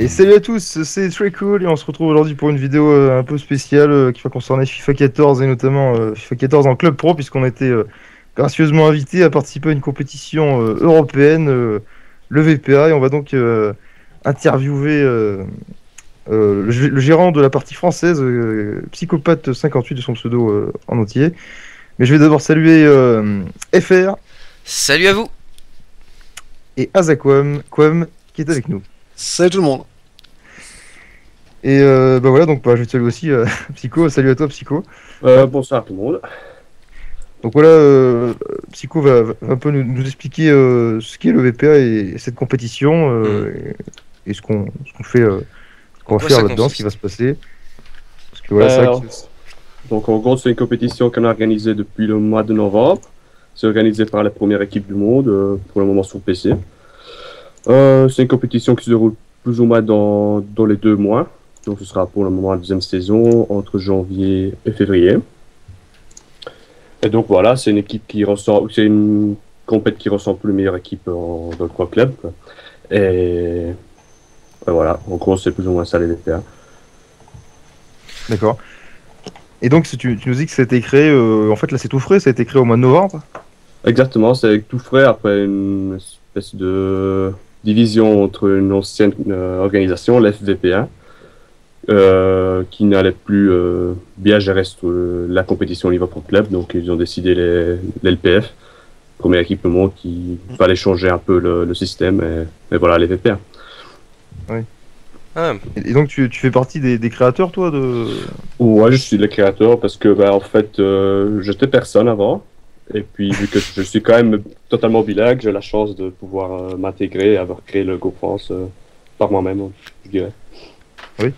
Et salut à tous, c'est très cool et on se retrouve aujourd'hui pour une vidéo un peu spéciale qui va concerner FIFA 14 et notamment FIFA 14 en club pro puisqu'on a été gracieusement invité à participer à une compétition européenne, le VPA, et on va donc interviewer le gérant de la partie française, Psychopathe 58 de son pseudo en entier. Mais je vais d'abord saluer FR Salut à vous. et Azaquam qui est avec nous. Salut tout le monde. Et bah voilà, donc bah, je vais te saluer aussi Psycho, salut à toi Psycho. Bonsoir tout le monde. Donc voilà, Psycho va un peu nous expliquer ce qu'est le VPA et cette compétition et ce qu'on fait, qu'on va faire là-dedans, ce qui va se passer. Parce que voilà, c'est vrai que Donc en gros, c'est une compétition qu'on a organisée depuis le mois de novembre. C'est organisé par la première équipe du monde, pour le moment sur PC. C'est une compétition qui se déroule plus ou moins dans les 2 mois. Donc ce sera pour le moment la deuxième saison, entre janvier et février. Et donc voilà, c'est une équipe qui ressemble, c'est une compétition qui ressemble plus aux meilleures équipes dans le Pro Club, quoi. Et voilà, en gros c'est plus ou moins ça les VPA. D'accord. Et donc tu nous dis que ça a été créé, en fait là c'est tout frais, ça a été créé au mois de novembre. Exactement, c'est tout frais après une espèce de division entre une ancienne organisation, l'FVPA, qui n'allait plus bien gérer la compétition au niveau pro club, donc ils ont décidé l'LPF, première équipe au monde, qu'il fallait changer un peu le système, et voilà les VPA. Oui. Ah. Et donc tu fais partie des créateurs toi de... Ouais, je suis le créateur parce que en fait j'étais personne avant. Et puis, vu que je suis quand même totalement bilingue, j'ai la chance de pouvoir m'intégrer et avoir créé le Go France par moi-même, je dirais. Oui.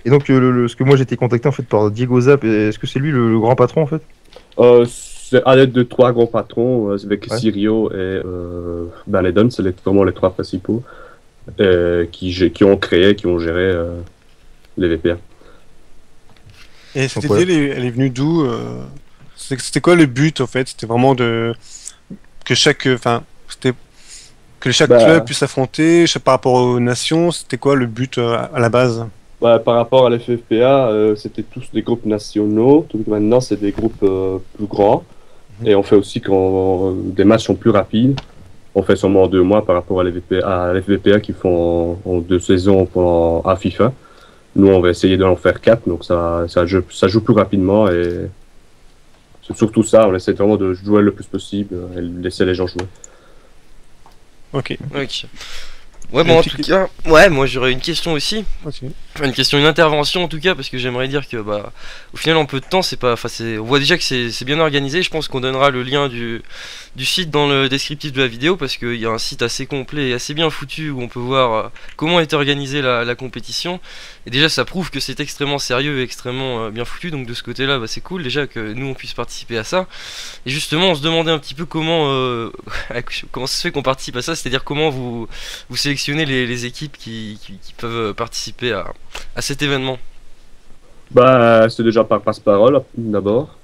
Et donc, ce que moi j'ai été contacté en fait par Diego Zap, est-ce que c'est lui le grand patron en fait? C'est à l'aide de 3 grands patrons, avec Sirio et Banedon, c'est vraiment les 3 principaux, qui ont créé, qui ont géré les VPA. Et cette idée, elle est venue d'où C'était quoi le but en fait? C'était vraiment que chaque club puisse s'affronter par rapport aux nations. C'était quoi le but à la base? Par rapport à l'FFPA, c'était tous des groupes nationaux. Maintenant, c'est des groupes plus grands. Et on fait aussi quand des matchs sont plus rapides. On fait seulement en 2 mois par rapport à l'FVPA qui font en 2 saisons à FIFA. Nous, on va essayer d'en faire 4. Donc ça joue plus rapidement et c'est surtout ça, on essaie vraiment de jouer le plus possible et laisser les gens jouer. Ok. Ouais, bon, en tout cas, ouais, moi j'aurais une question aussi. Okay. Une intervention en tout cas, parce que j'aimerais dire que, au final, en peu de temps, on voit déjà que c'est bien organisé. Je pense qu'on donnera le lien du site dans le descriptif de la vidéo, parce qu'il y a un site assez complet et assez bien foutu où on peut voir comment est organisée la compétition. Et déjà, ça prouve que c'est extrêmement sérieux et extrêmement bien foutu. Donc de ce côté-là, c'est cool déjà que nous on puisse participer à ça. Et justement, on se demandait un petit peu comment ça se fait qu'on participe à ça, c'est-à-dire comment vous sélectionnez les équipes qui peuvent participer à cet événement. C'est déjà par passe-parole d'abord.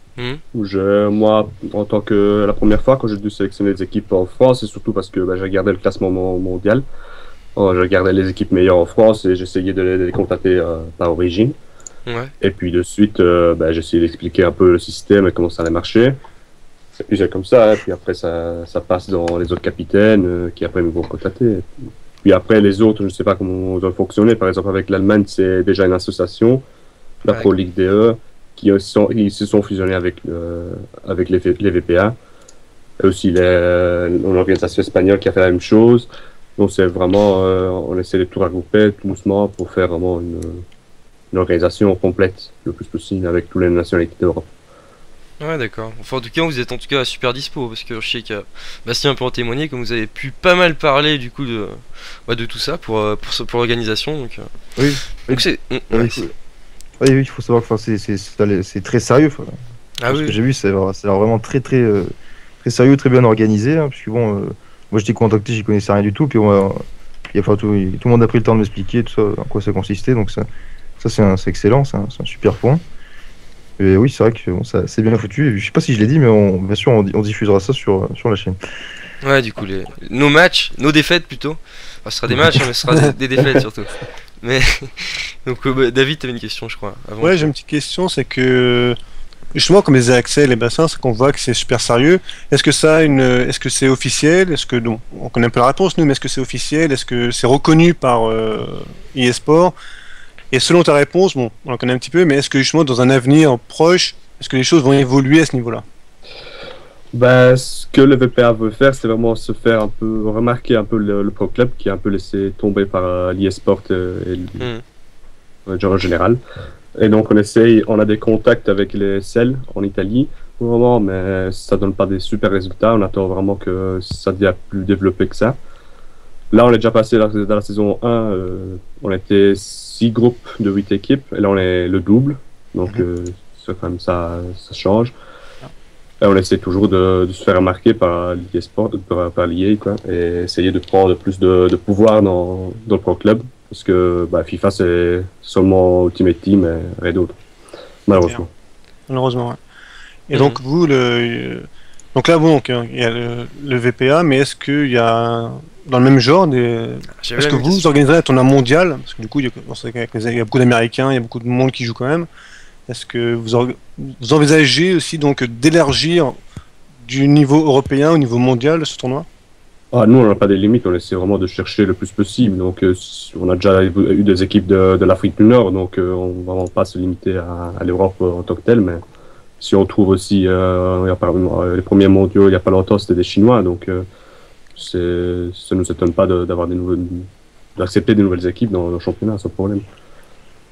Où moi, en tant que la première fois quand j'ai dû sélectionner les équipes en France, c'est surtout parce que j'ai regardé le classement mondial. Je regardais les équipes meilleures en France et j'essayais de les contacter par origine. Ouais. Et puis de suite, j'ai essayé d'expliquer un peu le système et comment ça allait marcher. Et puis c'est comme ça, et puis après ça passe dans les autres capitaines qui après me vont contacter. Puis après les autres, je ne sais pas comment on doit fonctionner. Par exemple avec l'Allemagne, c'est déjà une association, la Pro League DE, ils se sont fusionnés avec les VPA. Et aussi l'organisation espagnole qui a fait la même chose. Donc c'est vraiment, on essaie de tout regrouper tout doucement pour faire vraiment une organisation complète le plus possible avec toutes les nationalités d'Europe. Ouais, d'accord. Enfin, en tout cas, vous êtes en tout cas super dispo, parce que je sais que Bastien peut en témoigner, comme vous avez pu pas mal parler du coup de tout ça pour l'organisation. Donc, oui. Donc c'est. Oui, il faut savoir que c'est très sérieux. Ce que j'ai vu, c'est vraiment très sérieux, très bien organisé. Hein, parce que bon, moi j'étais contacté, j'y connaissais rien du tout. Puis tout le monde a pris le temps de m'expliquer tout ça, en quoi ça consistait. Donc ça c'est excellent, c'est un super point. Et oui, c'est vrai que c'est bien foutu. Je sais pas si je l'ai dit, mais bien sûr, on diffusera ça sur la chaîne. Ouais, du coup, nos matchs, nos défaites plutôt. Enfin, ce sera des matchs, mais ce sera des défaites surtout. Mais donc David, t'avais une question, je crois. Avant. Ouais, j'ai une petite question, c'est que justement, comme les accès, les bassins, c'est qu'on voit que c'est super sérieux. Est-ce que est-ce que c'est officiel? Est-ce que, non, on connaît un peu la réponse, nous, mais est-ce que c'est officiel? Est-ce que c'est reconnu par eSport? Et selon ta réponse, bon, on en connaît un petit peu, mais est-ce que justement, dans un avenir proche, est-ce que les choses vont évoluer à ce niveau-là? Bah, ce que le VPA veut faire, c'est vraiment se faire un peu remarquer un peu le Pro Club qui est un peu laissé tomber par l'eSport et le genre en général. Et donc on a des contacts avec les SEL en Italie pour le moment, mais ça donne pas des super résultats. On attend vraiment que ça devienne plus développé que ça. Là, on est déjà passé dans la saison 1, on était 6 groupes de 8 équipes, et là on est le double, donc c'est quand même ça change. Et on essaie toujours de se faire remarquer par l'eSport, par l'EA, quoi, et essayer de prendre plus de pouvoir dans le Pro Club, parce que FIFA c'est seulement Ultimate Team et rien d'autre, malheureusement. Malheureusement, ouais. Et donc vous, donc là, bon, il y a le VPA, mais est-ce qu'il y a dans le même genre est-ce que vous organiserez un tournoi mondial? Parce que du coup, il y a beaucoup d'Américains, il y a beaucoup de monde qui joue quand même. Est-ce que vous envisagez aussi donc d'élargir du niveau européen au niveau mondial ce tournoi? Nous, on n'a pas des limites, on essaie vraiment de chercher le plus possible. Donc, on a déjà eu des équipes de l'Afrique du Nord, donc on ne va vraiment pas se limiter à l'Europe en tant que telle. Mais si on trouve aussi, les premiers mondiaux, il n'y a pas longtemps, c'était des Chinois, donc ça ne nous étonne pas d'accepter des nouvelles équipes dans le championnat, sans problème.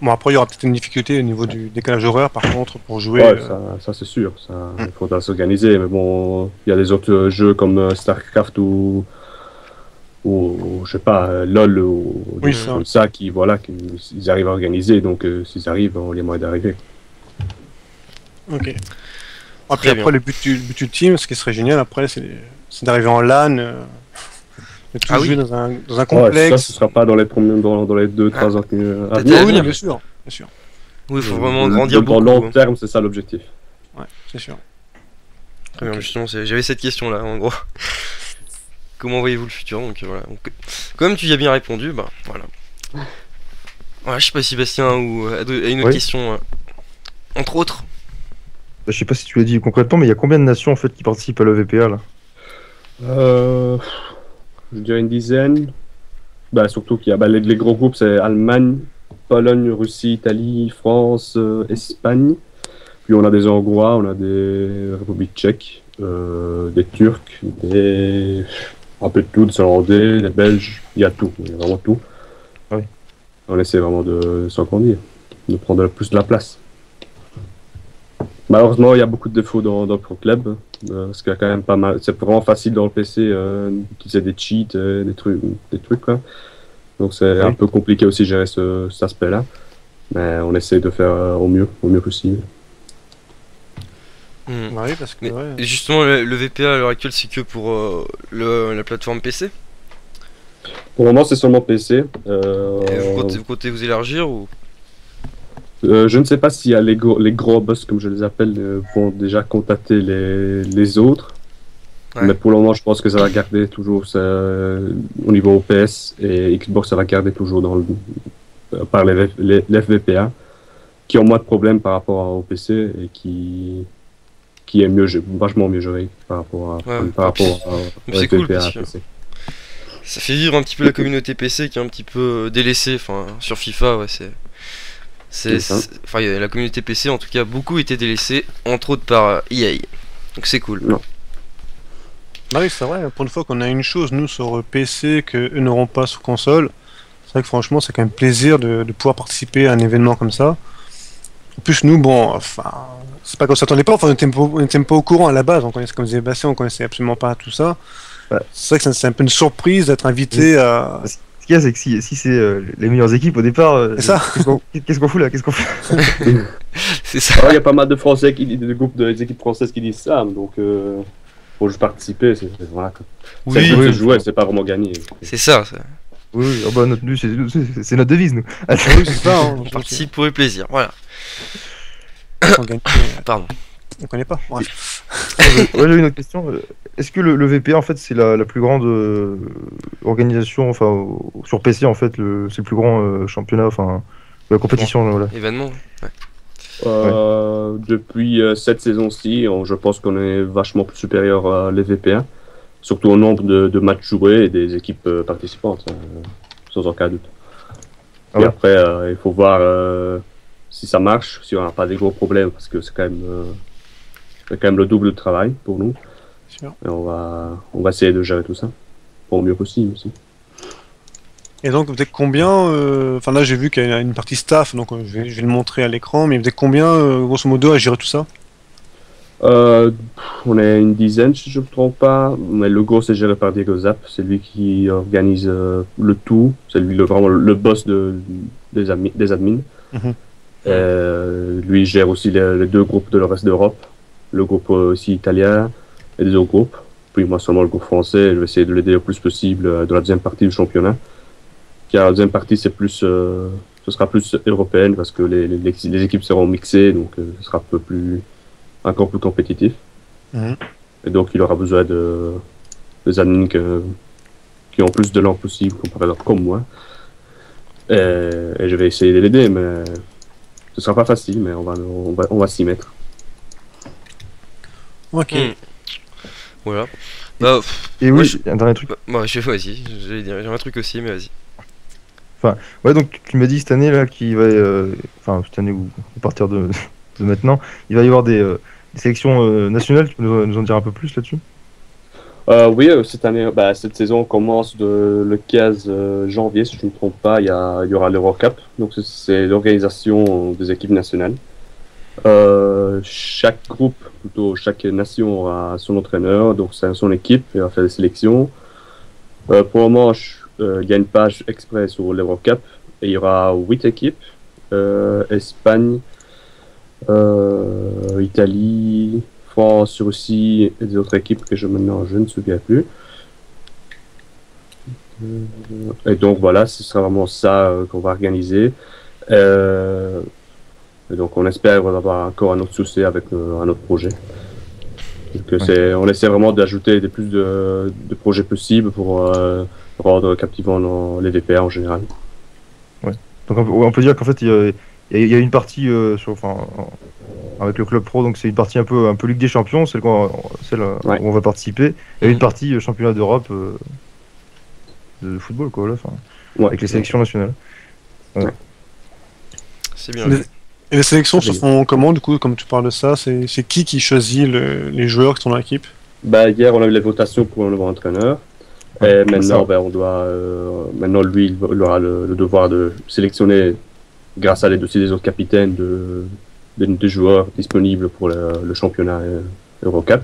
Bon, après, il y aura peut-être une difficulté au niveau du décalage horaire, par contre, pour jouer. Ouais, ça c'est sûr. Il faudra s'organiser. Mais bon, il y a des autres jeux comme StarCraft ou je sais pas, LoL ou des choses comme ça qu'ils arrivent à organiser. Donc, s'ils arrivent, on les moyens d'arriver. Ok. Après, le but ultime, ce qui serait génial, après, c'est d'arriver en LAN. De tout jouer dans un complexe. Ça, ce sera pas dans les 2-3 ans à venir. Oui, bien sûr. Oui, il faut vraiment grandir beaucoup. Dans long terme, c'est ça l'objectif. Ouais, c'est sûr. Très bien, justement, j'avais cette question-là, en gros. Comment voyez-vous le futur? Donc voilà. Comme tu y as bien répondu, voilà. Voilà, je sais pas si Bastien ou a une autre question, entre autres. Je sais pas si tu l'as dit concrètement, mais il y a combien de nations en fait qui participent à la VPA là? Je dirais une dizaine. Surtout qu'il y a les gros groupes, c'est Allemagne, Pologne, Russie, Italie, France, Espagne. Puis on a des Hongrois, on a des Républiques tchèques, des Turcs, un peu de tout, des Hollandais, des Belges, il y a tout, il y a vraiment tout. Oui. On essaie vraiment de s'agrandir, de prendre plus de la place. Malheureusement, il y a beaucoup de défauts dans le Pro Club, parce qu'il y a quand même pas mal. C'est vraiment facile dans le PC d'utiliser des cheats, des trucs quoi. Donc c'est un peu compliqué aussi de gérer cet aspect-là, mais on essaie de faire au mieux possible. Oui, parce que justement, le VPA à l'heure actuelle, c'est que pour la plateforme PC. Pour le moment, c'est seulement PC. Vous comptez vous élargir ou? Je ne sais pas s'il y a les gros boss, comme je les appelle, vont déjà contacter les autres. Mais pour le moment, je pense que ça va garder toujours au niveau OPS, et Xbox, ça va garder toujours par les FVPA, qui ont moins de problèmes par rapport au PC et qui est vachement mieux géré par rapport à c'est cool parce que ça fait vivre un petit peu la communauté PC qui est un petit peu délaissée. Sur FIFA, la communauté PC en tout cas beaucoup été délaissée, entre autres par EA, donc c'est cool. Oui, c'est vrai, pour une fois qu'on a une chose nous sur PC qu'eux n'auront pas sur console, c'est vrai que franchement c'est quand même plaisir de pouvoir participer à un événement comme ça. En plus nous, c'est pas qu'on s'attendait pas, on n'était même pas au courant à la base, comme disait Bastien, on connaissait absolument pas tout ça. C'est vrai que c'est un peu une surprise d'être invité à... Ce qu'il y a, c'est que si c'est les meilleures équipes au départ, qu'est-ce qu'on fout là? C'est ça. Il y a pas mal de Français des équipes françaises qui disent ça, donc faut juste participer, c'est jouer, c'est pas vraiment gagner. C'est ça. Oui, notre but, c'est notre devise, nous. Oui, c'est ça. On participe pour le plaisir, voilà. Pardon. on connaît pas. Bref. Ouais, j'ai une autre question. Est-ce que le VPA en fait c'est la plus grande organisation, enfin sur PC en fait c'est le plus grand championnat, enfin la compétition voilà. Événement. Ouais. Depuis cette saison-ci, je pense qu'on est vachement plus supérieur à les VPA, surtout au nombre de matchs joués et des équipes participantes, sans aucun doute. Ah et ouais. après, il faut voir si ça marche, si on n'a pas des gros problèmes, parce que c'est quand même le double de travail pour nous. Sûr. Et on va essayer de gérer tout ça pour le mieux possible aussi. Et donc, vous êtes combien enfin là, j'ai vu qu'il y a une partie staff, donc je vais le montrer à l'écran, mais vous êtes combien, grosso modo, à gérer tout ça? On est une dizaine, si je ne me trompe pas, mais le gros c'est géré par Diego Zap, c'est lui qui organise le tout, c'est lui vraiment le boss des admins. Lui il gère aussi les deux groupes de le reste d'Europe, le groupe aussi italien et des autres groupes. Puis moi seulement le groupe français, je vais essayer de l'aider le plus possible dans la deuxième partie du championnat. Car la deuxième partie c'est plus, ce sera plus européenne parce que les équipes seront mixées, donc ce sera encore plus compétitif. Et donc il aura besoin des admins qui ont plus de langue possible, comme moi. Et je vais essayer de l'aider, mais ce sera pas facile, mais on va s'y mettre. Ok. Voilà. Bah, Et oui, un dernier truc. Vas-y, j'allais dire, j'ai un truc aussi, mais vas-y. Ouais, donc tu m'as dit cette année là qu'il va, enfin cette année ou à partir de maintenant, il va y avoir des sélections nationales. Tu peux nous en dire un peu plus là-dessus? Oui, cette année, cette saison commence le 15 janvier, si je ne me trompe pas. Il y aura l'Eurocup, donc c'est l'organisation des équipes nationales. Chaque nation aura son entraîneur, donc c'est son équipe, et va faire des sélections. Pour le moment, il y a une page exprès sur l'Eurocup, et il y aura 8 équipes, Espagne, Italie, France, Russie et des autres équipes que maintenant je ne me souviens plus. Et donc voilà, ce sera vraiment ça qu'on va organiser. Et donc on espère avoir encore un autre succès avec un autre projet. Donc, on essaie vraiment d'ajouter plus de projets possibles pour rendre captivant les VPA en général. Ouais. Donc on peut dire qu'en fait il y a une partie avec le club pro, donc c'est une partie un peu Ligue des Champions, celle où on va participer, et une partie championnat d'Europe de football quoi, là, avec les sélections nationales. Ouais. C'est bien. Et les sélections se font comment, du coup, comme tu parles de ça? C'est qui choisit les joueurs qui sont dans l'équipe? Hier, on a eu les votations pour un nouveau entraîneur. Et maintenant, on doit, maintenant, lui, il aura le devoir de sélectionner, grâce à l'aide aussi des autres capitaines, des joueurs disponibles pour le championnat Eurocup.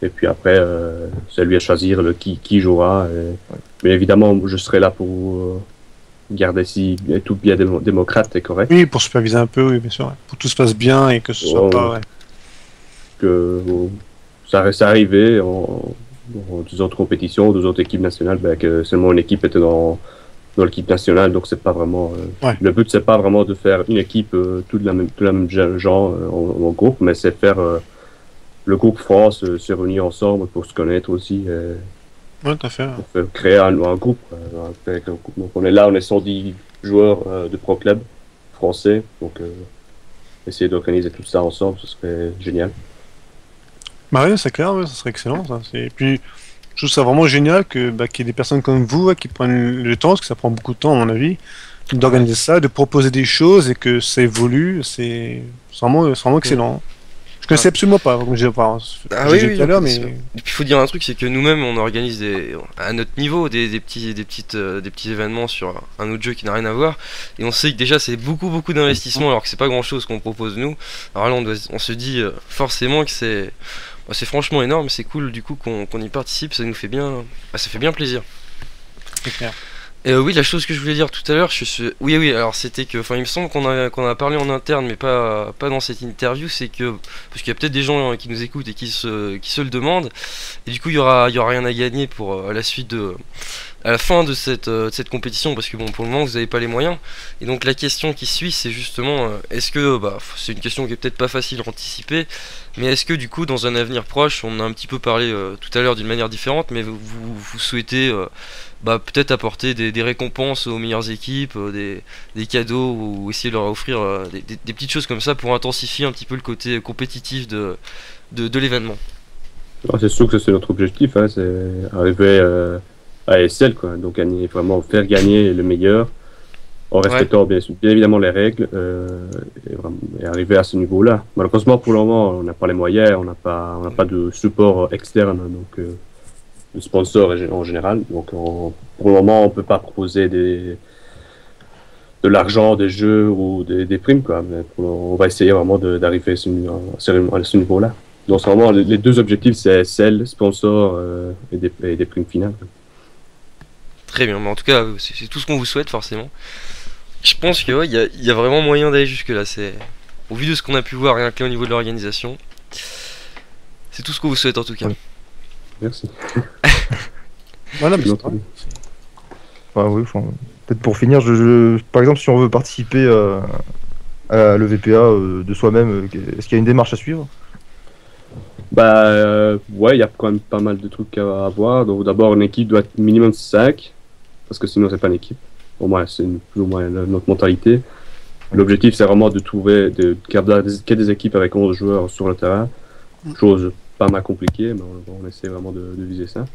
Et puis après, c'est lui à choisir qui jouera. Mais évidemment, je serai là pour garder tout bien démocrate et correct. Oui, pour superviser un peu, oui, bien sûr. Pour que tout se passe bien et que ce soit pas... Ouais. Que ça reste arrivé en 2 autres compétitions, 2 autres équipes nationales, que seulement une équipe était dans l'équipe nationale, donc c'est pas vraiment... Le but, c'est pas vraiment de faire une équipe tout de la même genre en groupe, mais c'est faire le groupe France se réunir ensemble pour se connaître aussi. Ouais, tout à fait. Pour créer un groupe. Donc on est 110 joueurs de Pro Club français, donc essayer d'organiser tout ça ensemble, ce serait génial. Oui, c'est clair, ça serait excellent. Ça. Et puis, je trouve ça vraiment génial qu'il y ait des personnes comme vous qui prennent le temps, parce que ça prend beaucoup de temps à mon avis, d'organiser ça, de proposer des choses et que ça évolue. C'est vraiment excellent. Je connaissais absolument pas, comme j'ai dit tout à l'heure, mais... Il faut dire un truc, c'est que nous-mêmes on organise à notre niveau des petits événements sur un autre jeu qui n'a rien à voir, et on sait que déjà c'est beaucoup d'investissement alors que c'est pas grand-chose qu'on propose nous. Alors là on se dit forcément que c'est franchement énorme, c'est cool du coup qu'on y participe, ça nous fait bien, ça fait bien plaisir. C'est clair. Oui, la chose que je voulais dire tout à l'heure, oui, alors c'était que, enfin, il me semble qu'on a parlé en interne, mais pas dans cette interview, c'est que, parce qu'il y a peut-être des gens qui nous écoutent et qui se le demandent, et du coup, il y aura rien à gagner pour à la fin de cette compétition, parce que bon, pour le moment, vous n'avez pas les moyens, et donc la question qui suit, c'est justement, est-ce que, c'est une question qui est peut-être pas facile à anticiper, mais est-ce que du coup, dans un avenir proche, on en a un petit peu parlé tout à l'heure d'une manière différente, mais vous souhaitez peut-être apporter des récompenses aux meilleures équipes, des cadeaux, ou essayer de leur offrir des petites choses comme ça pour intensifier un petit peu le côté compétitif de l'événement. C'est sûr que c'est notre objectif, hein, c'est arriver à SL, quoi. Donc gagner, vraiment faire gagner le meilleur en respectant bien évidemment les règles et arriver à ce niveau-là. Malheureusement pour le moment on n'a pas les moyens, on n'a pas de support externe, donc de sponsors en général. Donc pour le moment on peut pas proposer de l'argent, des jeux ou des primes, quoi. Mais on va essayer vraiment d'arriver à ce niveau-là. Donc c'est vraiment les deux objectifs, c'est SL, sponsor et des primes finales. Très bien, mais en tout cas c'est tout ce qu'on vous souhaite forcément. Je pense que il y a vraiment moyen d'aller jusque là. Au vu de ce qu'on a pu voir rien que là au niveau de l'organisation, c'est tout ce qu'on vous souhaite en tout cas. Merci. Voilà, mais oui, peut-être pour finir, par exemple, si on veut participer à l'EVPA de soi-même, est-ce qu'il y a une démarche à suivre? Ouais, il y a quand même pas mal de trucs à avoir. Donc d'abord, une équipe doit être minimum 5, parce que sinon c'est pas une équipe. Au moins, c'est plus ou moins notre mentalité. L'objectif, c'est vraiment de trouver qu'il y ait des équipes avec 11 joueurs sur le terrain. Chose pas mal compliquée, mais on essaie vraiment de viser ça.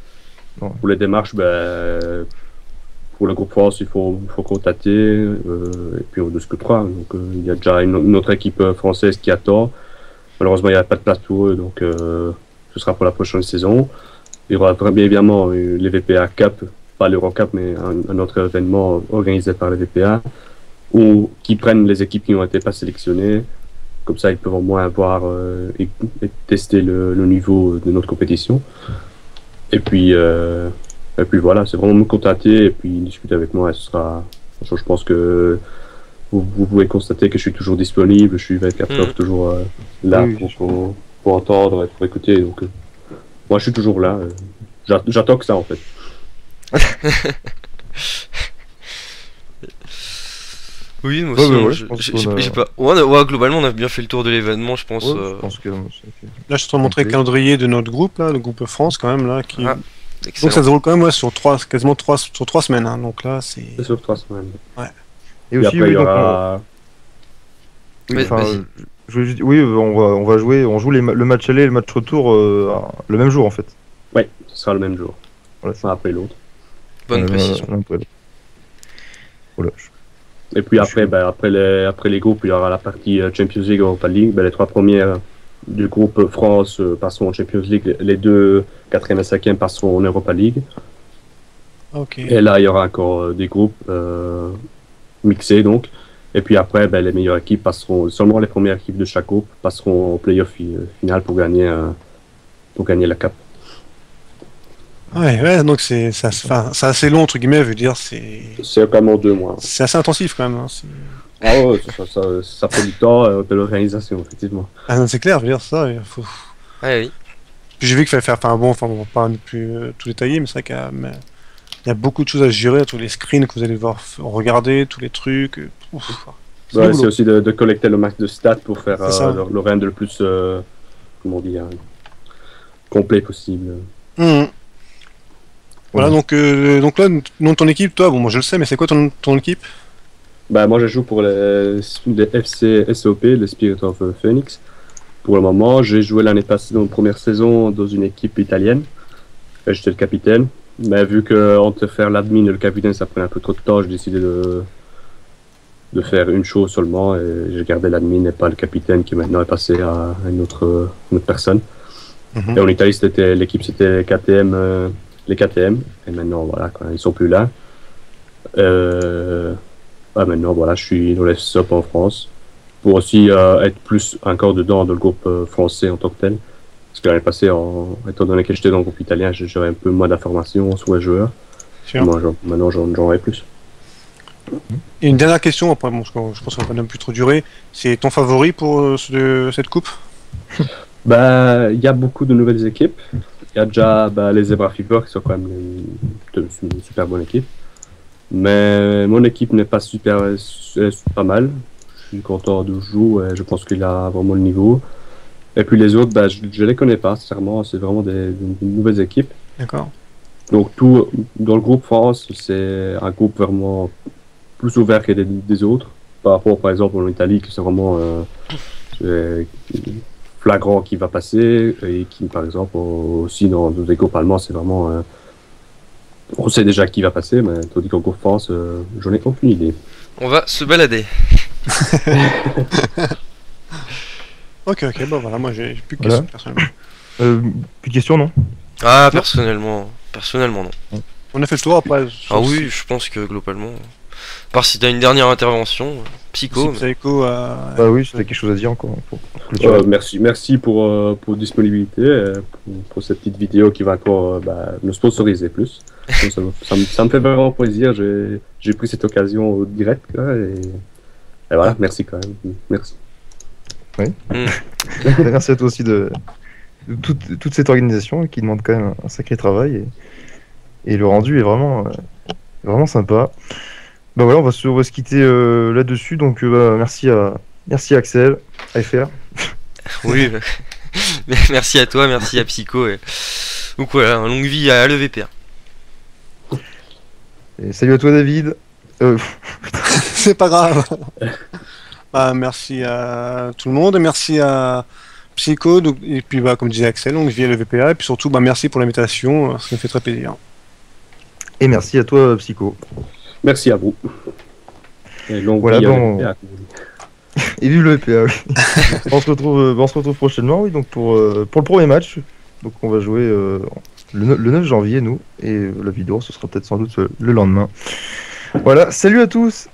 Bon. Pour les démarches, pour le groupe France, il faut contacter, et puis on discutera. Donc il y a déjà une autre équipe française qui attend. Malheureusement, il n'y a pas de place pour eux, donc ce sera pour la prochaine saison. Il y aura bien évidemment les VPA Cup, pas l'Eurocup, mais un autre événement organisé par les VPA, ou qui prennent les équipes qui n'ont été pas sélectionnées. Comme ça, ils peuvent au moins voir et tester le niveau de notre compétition. Et puis voilà, c'est vraiment me contacter et puis discuter avec moi. Je pense que vous pouvez constater que je suis toujours disponible, je suis 24h toujours là pour entendre et pour écouter. Donc, moi, je suis toujours là. J'attends que ça, en fait. Oui, moi aussi, globalement, on a bien fait le tour de l'événement, je pense. Je pense que là, je suis en train de montrer le calendrier de notre groupe, là, le groupe France, quand même, là, qui... donc ça se déroule quand même sur quasiment 3 semaines, hein. Donc là, c'est sur 3 semaines. Ouais. Et aussi, après, il y aura... on va jouer, on joue le match aller et le match retour le même jour, en fait. Oui, ce sera le même jour. Voilà, un après l'autre. Bonne précision. Voilà. Et puis après les groupes, il y aura la partie Champions League, Europa League. Les 3 premières du groupe France passeront en Champions League. Les 2 4e et 5e passeront en Europa League. Okay. Et là, il y aura encore des groupes mixés, donc. Et puis après, les meilleures équipes passeront, seulement les premières équipes de chaque groupe passeront au playoff final pour gagner la Cup. Ouais, donc c'est assez long, entre guillemets, veut dire, c'est quand même 2 mois. C'est assez intensif quand même. Hein, ça prend du temps de l'organisation, effectivement. Ah non, c'est clair, je veux dire, ça, il faut... Ouais, oui. Puis j'ai vu qu'il fallait faire, on va pas plus tout détailler, mais c'est vrai qu'il y a beaucoup de choses à gérer, tous les screens que vous allez devoir regarder, tous les trucs. C'est aussi de collecter le max de stats pour faire le run le plus complet possible. Voilà, donc là, nom de ton équipe, toi, moi je le sais, mais c'est quoi ton équipe? Moi je joue pour les FC SOP, les Spirit of Phoenix. Pour le moment, j'ai joué l'année passée dans une première saison dans une équipe italienne. J'étais le capitaine, mais vu que entre faire l'admin et le capitaine ça prenait un peu trop de temps, j'ai décidé de faire une chose seulement et j'ai gardé l'admin et pas le capitaine qui maintenant est passé à une autre personne. Et en Italie, l'équipe c'était KTM. Les KTM, et maintenant voilà, quand ils sont plus là. Maintenant voilà, je suis dans les SOP en France pour aussi être plus encore dedans dans le groupe français en tant que tel. Parce que l'année passée, étant donné que j'étais dans le groupe italien, j'avais un peu moins d'informations sur les joueurs. Maintenant, j'en aurai plus. Et une dernière question, après, bon, je pense qu'on va pas plus trop durer. C'est ton favori pour cette coupe? Bah, il y a beaucoup de nouvelles équipes. Il y a déjà les Zebra Fever qui sont quand même une super bonne équipe. Mais mon équipe n'est pas pas mal. Je suis content de jouer et je pense qu'il a vraiment le niveau. Et puis les autres, je les connais pas, sincèrement. C'est vraiment des nouvelles équipes. D'accord. Donc tout dans le groupe France, c'est un groupe vraiment plus ouvert que des autres. Par rapport, par exemple, en Italie, que c'est vraiment flagrant qui va passer. Et qui, par exemple, aussi dans les groupes allemands, c'est vraiment... on sait déjà qui va passer, mais tandis qu'en groupe France, j'en ai aucune idée. On va se balader. Ok, bon voilà, moi j'ai plus de questions personnellement. Plus de questions, non? Ah, personnellement non. On a fait le tour après. Ah oui, je pense que globalement. À part si t'as une dernière intervention, Psycho. Psycho, bah oui, si t'as quelque chose à dire encore. Merci pour disponibilité, pour cette petite vidéo qui va encore nous sponsoriser plus. Ça me fait vraiment plaisir. J'ai pris cette occasion au direct là, et voilà, merci quand même. Merci. Oui. Merci à toi aussi de toute cette organisation qui demande quand même un sacré travail et le rendu est vraiment sympa. Bah voilà, on va se quitter là-dessus. Donc merci à Axel, à FR. Oui, merci à toi, merci à Psycho. Donc voilà, longue vie à l'EVPA. Et salut à toi David. C'est pas grave. Merci à tout le monde, merci à Psycho, et puis comme disait Axel, donc via le VPA, et puis surtout merci pour l'invitation, ça me fait très plaisir. Et merci à toi Psycho. Merci à vous. Et voilà, et vive le VPA. Oui. on se retrouve prochainement, oui, donc pour le premier match. Donc on va jouer le 9 janvier nous, et la vidéo ce sera peut-être sans doute le lendemain. Voilà, salut à tous.